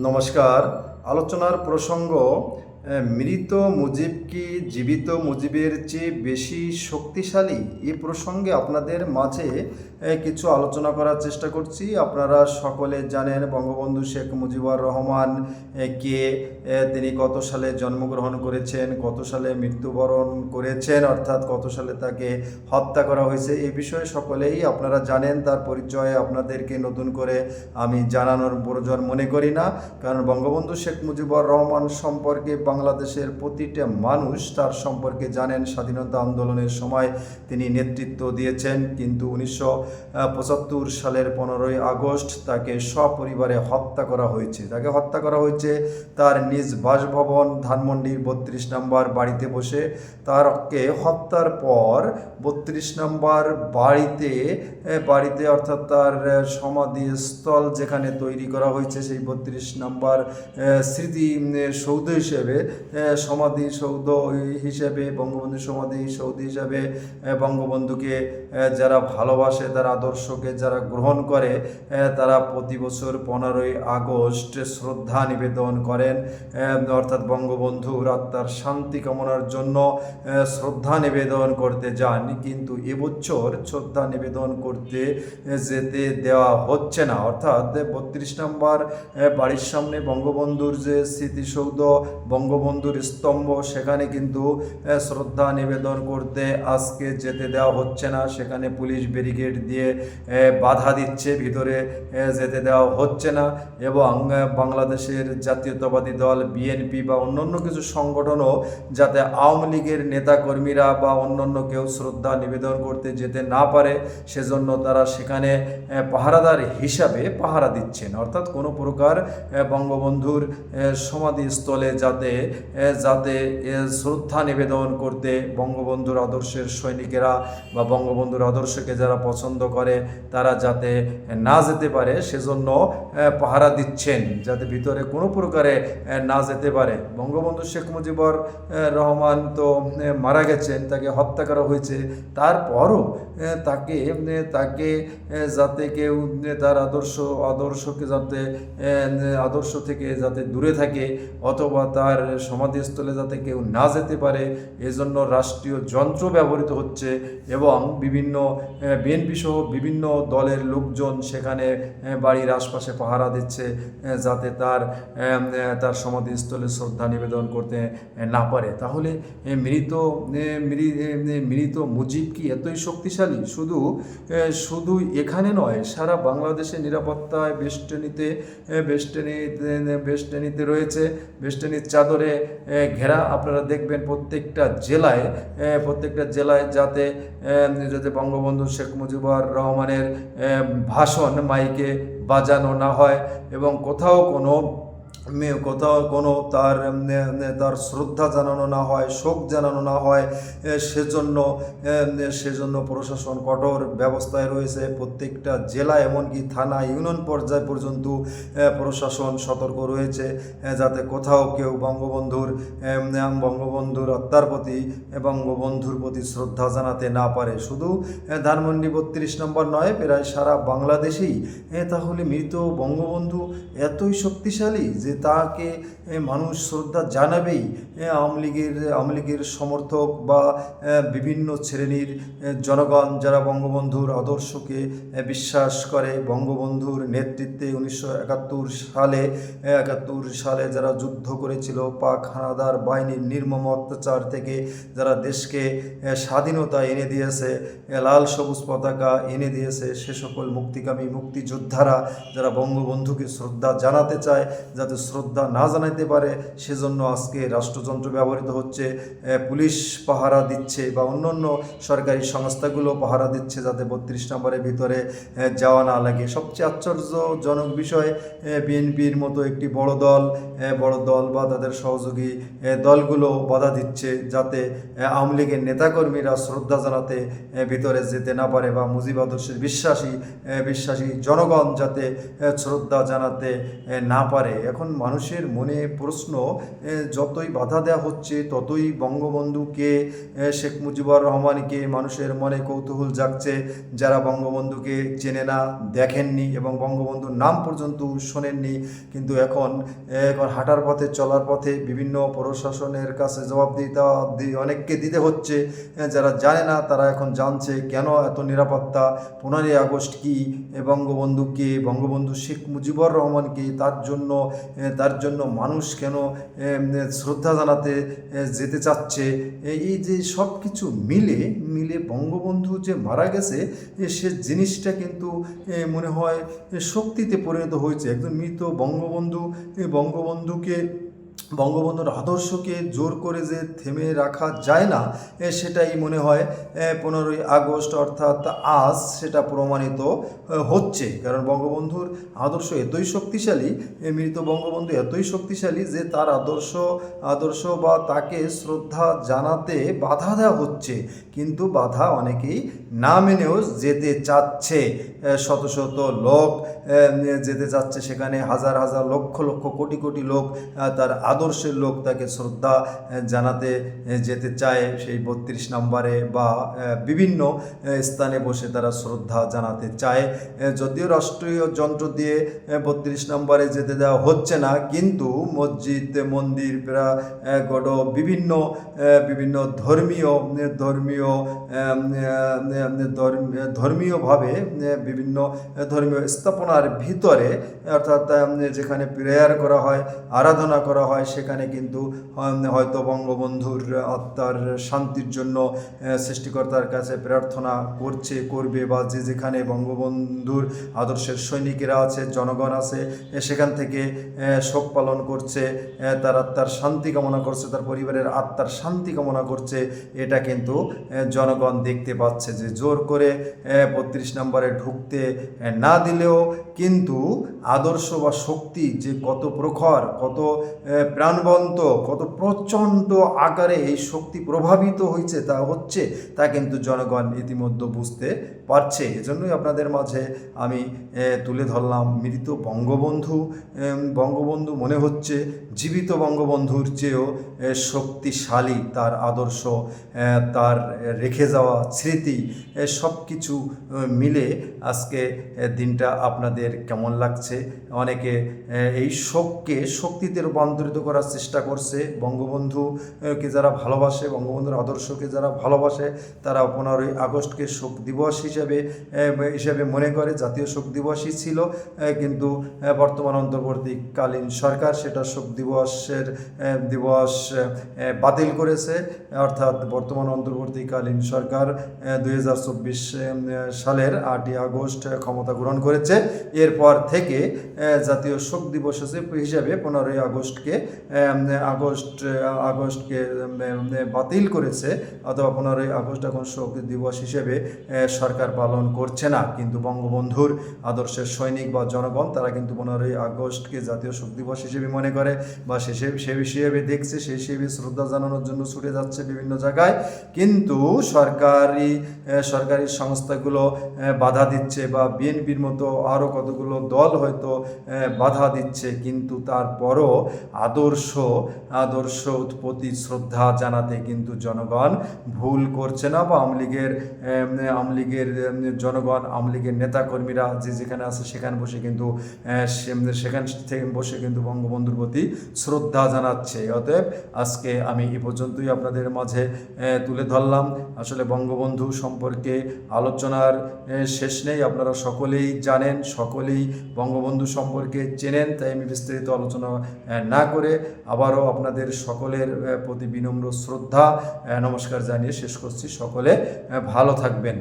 নমস্কার। আলোচনার প্রসঙ্গ মৃত মুজিব কি জীবিত মুজিবের চেয়ে বেশি শক্তিশালী? এই প্রসঙ্গে আপনাদের মাঝে কিছু আলোচনা করার চেষ্টা করছি। আপনারা সকলে জানেন বঙ্গবন্ধু শেখ মুজিবুর রহমান কে, তিনি কত সালে জন্মগ্রহণ করেছেন, কত সালে মৃত্যুবরণ করেছেন, অর্থাৎ কত সালে তাকে হত্যা করা হয়েছে। এই বিষয়ে সকলেই আপনারা জানেন। তার পরিচয় আপনাদেরকে নতুন করে আমি জানানোর প্রয়োজন মনে করি না, কারণ বঙ্গবন্ধু শেখ মুজিবুর রহমান সম্পর্কে বাংলাদেশের প্রতিটা মানুষ তার সম্পর্কে জানেন। স্বাধীনতা আন্দোলনের সময় তিনি নেতৃত্ব দিয়েছেন, কিন্তু 1975 সালের 15ই আগস্ট তাকে সপরিবারে হত্যা করা হয়েছে। তাকে হত্যা করা হয়েছে তার নিজ বাসভবন ধানমন্ডির 32 নম্বর বাড়িতে বসে। তারকে হত্যার পর 32 নম্বর বাড়িতে অর্থাৎ তার সমাধিস্থল যেখানে তৈরি করা হয়েছে, সেই 32 নম্বর স্মৃতিসৌধ হিসেবে, সমাধিসৌধ হিসেবে, বঙ্গবন্ধু সমাধিসৌধ হিসেবে বঙ্গবন্ধুকে যারা ভালোবাসে, তার আদর্শকে যারা গ্রহণ করে, তারা প্রতি বছর 15ই আগস্ট শ্রদ্ধা নিবেদন করেন, অর্থাৎ বঙ্গবন্ধুর আত্মার শান্তি কামনার জন্য শ্রদ্ধা নিবেদন করতে যান। কিন্তু এবছর শ্রদ্ধা নিবেদন করতে যেতে দেওয়া হচ্ছে না, অর্থাৎ 32 নম্বর বাড়ির সামনে বঙ্গবন্ধুর যে স্মৃতিসৌধ, বঙ্গবন্ধুর স্তম্ভ, সেখানে কিন্তু শ্রদ্ধা নিবেদন করতে আজকে যেতে দেওয়া হচ্ছে না। সেখানে পুলিশ ব্যারিকেড দিয়ে বাধা দিচ্ছে, ভিতরে যেতে দেওয়া হচ্ছে না। এবং বাংলাদেশের জাতীয়তাবাদী দল বিএনপি বা অন্যান্য কিছু সংগঠনও যাতে আওয়ামী লীগের নেতাকর্মীরা বা অন্যান্য কেউ শ্রদ্ধা নিবেদন করতে যেতে না পারে, সেজন্য তারা সেখানে পাহারাদার হিসাবে পাহারা দিচ্ছেন। অর্থাৎ কোনো প্রকার বঙ্গবন্ধুর সমাধিস্থলে যাতে শ্রদ্ধা নিবেদন করতে বঙ্গবন্ধুর আদর্শের সৈনিকেরা বা বঙ্গবন্ধুর আদর্শকে যারা পছন্দ করে তারা যাতে না যেতে পারে, সেজন্য পাহারা দিচ্ছেন, যাতে ভিতরে কোনো প্রকারে না যেতে পারে। বঙ্গবন্ধু শেখ মুজিবুর রহমান তো মারা গেছেন, তাকে হত্যা করা হয়েছে, তারপরও তাকে যাতে কেউ তার আদর্শকে যাতে আদর্শ থেকে যাতে দূরে থাকে, অথবা তার সমাধিস্থলে যাতে কেউ না যেতে পারে, এজন্য রাষ্ট্রীয় যন্ত্র ব্যবহৃত হচ্ছে এবং বিভিন্ন বিএনপি সহ বিভিন্ন দলের লোকজন সেখানে বাড়ির আশপাশে পাহারা দিচ্ছে, যাতে তার সমাধিস্থলে শ্রদ্ধা নিবেদন করতে না পারে। তাহলে মৃত মুজিব কি এতই শক্তিশালী? শুধু এখানে নয়, সারা বাংলাদেশে নিরাপত্তায় বেষ্টনীতে রয়েছে, বেষ্টনীর চাদরে ঘেরা। আপনারা দেখবেন প্রত্যেকটা জেলায় যাতে বঙ্গবন্ধু শেখ মুজিবুর রহমানের ভাষণ মাইকে বাজানো না হয় এবং কোথাও কোনো তার শ্রদ্ধা জানানো না হয়, শোক জানানো না হয়, সেজন্য প্রশাসন কঠোর ব্যবস্থায় রয়েছে। প্রত্যেকটা জেলা, এমনকি থানা ইউনিয়ন পর্যায় পর্যন্ত প্রশাসন সতর্ক রয়েছে, যাতে কোথাও কেউ বঙ্গবন্ধুর আত্মার প্রতি, বঙ্গবন্ধুর প্রতি শ্রদ্ধা জানাতে না পারে। শুধু ধানমন্ডি 32 নম্বর নয়, প্রায় সারা বাংলাদেশেই। তাহলে মৃত বঙ্গবন্ধু এতই শক্তিশালী যে তাকে মানুষ শ্রদ্ধা জানাবেই। আওয়ামী লীগের সমর্থক বা বিভিন্ন শ্রেণীর জনগণ যারা বঙ্গবন্ধুর আদর্শকে বিশ্বাস করে, বঙ্গবন্ধুর নেতৃত্বে 1971 সালে যারা যুদ্ধ করেছিল, পাক হানাদার বাহিনীর নির্মম অত্যাচার থেকে যারা দেশকে স্বাধীনতা এনে দিয়েছে, লাল সবুজ পতাকা এনে দিয়েছে, সে সকল মুক্তিকামী মুক্তিযোদ্ধারা যারা বঙ্গবন্ধুকে শ্রদ্ধা জানাতে চায়, যাতে শ্রদ্ধা না জানাতে পারে, সেজন্য আজকে রাষ্ট্রযন্ত্র ব্যবহৃত হচ্ছে। পুলিশ পাহারা দিচ্ছে বা অন্যান্য সরকারি সংস্থাগুলো পাহারা দিচ্ছে, যাতে 32 নম্বরের ভিতরে যাওয়া না লাগে। সবচেয়ে আশ্চর্যজনক বিষয়, বিএনপির মতো একটি বড় দল বা তাদের সহযোগী দলগুলো বাধা দিচ্ছে, যাতে আওয়ামী লীগের নেতাকর্মীরা শ্রদ্ধা জানাতে ভিতরে যেতে না পারে, বা মুজিব আদর্শের বিশ্বাসী জনগণ যাতে শ্রদ্ধা জানাতে না পারে। এখন মানুষের মনে প্রশ্ন, যতই বাধা দেওয়া হচ্ছে ততই বঙ্গবন্ধুকে, শেখ মুজিবুর রহমানকে মানুষের মনে কৌতূহল জাগছে। যারা বঙ্গবন্ধুকে চেনে না, দেখেননি এবং বঙ্গবন্ধুর নাম পর্যন্ত শোনেননি, কিন্তু এখন হাঁটার পথে, চলার পথে বিভিন্ন প্রশাসনের কাছে জবাবদিহিতা অনেককে দিতে হচ্ছে। যারা জানে না তারা এখন জানছে কেন এত নিরাপত্তা, 15ই আগস্ট কি, বঙ্গবন্ধুকে, বঙ্গবন্ধু শেখ মুজিবুর রহমানকে, তার জন্য মানুষ কেন শ্রদ্ধা জানাতে যেতে চাচ্ছে। এই যে সব কিছু মিলে বঙ্গবন্ধু যে মারা গেছে, সে জিনিসটা কিন্তু মনে হয় শক্তিতে পরিণত হয়েছে। একজন মৃত বঙ্গবন্ধুর আদর্শকে জোর করে যে থেমে রাখা যায় না, সেটাই মনে হয় 15ই আগস্ট অর্থাৎ আজ সেটা প্রমাণিত হচ্ছে। কারণ বঙ্গবন্ধুর আদর্শ এতই শক্তিশালী, মৃত বঙ্গবন্ধু এতই শক্তিশালী যে তার আদর্শ বা তাকে শ্রদ্ধা জানাতে বাধা দেওয়া হচ্ছে, কিন্তু বাধা অনেকেই না মেনেও যেতে চাচ্ছে। শত শত লোক যেতে চাচ্ছে সেখানে, হাজার হাজার লক্ষ লক্ষ কোটি কোটি লোক, তার আদর্শের লোক, তাকে শ্রদ্ধা জানাতে যেতে চায়। সেই 32 নম্বরে বা বিভিন্ন স্থানে বসে তারা শ্রদ্ধা জানাতে চায়। যদিও রাষ্ট্রীয় যন্ত্র দিয়ে 32 নম্বরে যেতে দেওয়া হচ্ছে না, কিন্তু মসজিদ, মন্দির, গড়, বিভিন্ন ধর্মীয়ভাবে বিভিন্ন ধর্মীয় স্থাপনার ভিতরে, অর্থাৎ যেখানে প্রেয়ার করা হয়, আরাধনা করা হয়, সেখানে কিন্তু হয়তো বঙ্গবন্ধুর আত্মার শান্তির জন্য সৃষ্টিকর্তার কাছে প্রার্থনা করবে, বা যেখানে বঙ্গবন্ধুর আদর্শের সৈনিকেরা আছে, জনগণ আছে, সেখান থেকে শোক পালন করছে, তার আত্মার শান্তি কামনা করছে, তার পরিবারের আত্মার শান্তি কামনা করছে। এটা কিন্তু জনগণ দেখতে পাচ্ছে যে জোর করে 32 নম্বরে ঢুকতে না দিলেও কিন্তু আদর্শ বা শক্তি যে কত প্রখর, কত প্রাণবন্ত, কত প্রচণ্ড আকারে এই শক্তি প্রভাবিত হচ্ছে তা কিন্তু জনগণ ইতিমধ্যে বুঝতে পারছে। এজন্যই আপনাদের মাঝে আমি তুলে ধরলাম মৃত বঙ্গবন্ধু মনে হচ্ছে জীবিত বঙ্গবন্ধুর চেয়েও শক্তিশালী। তার আদর্শ, তার রেখে যাওয়া স্মৃতি, সব কিছু মিলে আজকে দিনটা আপনাদের কেমন লাগছে? অনেকে এই শোককে শক্তিতে রূপান্তরিত করার চেষ্টা করছে। বঙ্গবন্ধুকে যারা ভালোবাসে, বঙ্গবন্ধুর আদর্শকে যারা ভালোবাসে, তারা 15ই আগস্টকে শোক দিবস হিসেবে মনে করে। জাতীয় শোক দিবসই ছিল, কিন্তু বর্তমান অন্তর্বর্তীকালীন সরকার সেটা শোক দিবস বাতিল করেছে। অর্থাৎ বর্তমান অন্তর্বর্তীকালীন সরকার 2024 সালের 8ই আগস্ট ক্ষমতা গ্রহণ করেছে। এরপর থেকে জাতীয় শোক দিবস হিসেবে 15ই আগস্টকে বাতিল করেছে, অথবা 15ই আগস্ট এখন শোক দিবস হিসেবে সরকার পালন করছে না। কিন্তু বঙ্গবন্ধুর আদর্শের সৈনিক বা জনগণ, তারা কিন্তু 15ই আগস্টকে জাতীয় শোক দিবস হিসেবে মনে করে, বা সে হিসেবে দেখছে, সেই হিসেবে শ্রদ্ধা জানানোর জন্য ছুটে যাচ্ছে বিভিন্ন জায়গায়। কিন্তু সরকারি সংস্থাগুলো বাধা দিচ্ছে, বা বিএনপির মতো আরও কতগুলো দল হয়তো বাধা দিচ্ছে, কিন্তু তারপরও আদর্শ প্রতি শ্রদ্ধা জানাতে কিন্তু জনগণ ভুল করছে না। বা আওয়ামী লীগের জনগণ, আওয়ামী লীগের নেতাকর্মীরা যেখানে আছে সেখানে বসে কিন্তু বঙ্গবন্ধুর প্রতি শ্রদ্ধা জানাচ্ছে। অতএব আজকে আমি এই পর্যন্তই আপনাদের মাঝে তুলে ধরলাম। আসলে বঙ্গবন্ধু সম্পর্কে আলোচনার শেষ নেই। আপনারা সকলেই জানেন, সকলেই বঙ্গবন্ধু সম্পর্কে চেনেন, তাই আমি বিস্তারিত আলোচনা না করে আবারও আপনাদের সকলের প্রতি বিনম্র শ্রদ্ধা, নমস্কার জানিয়ে শেষ করছি। সকলে ভালো থাকবেন।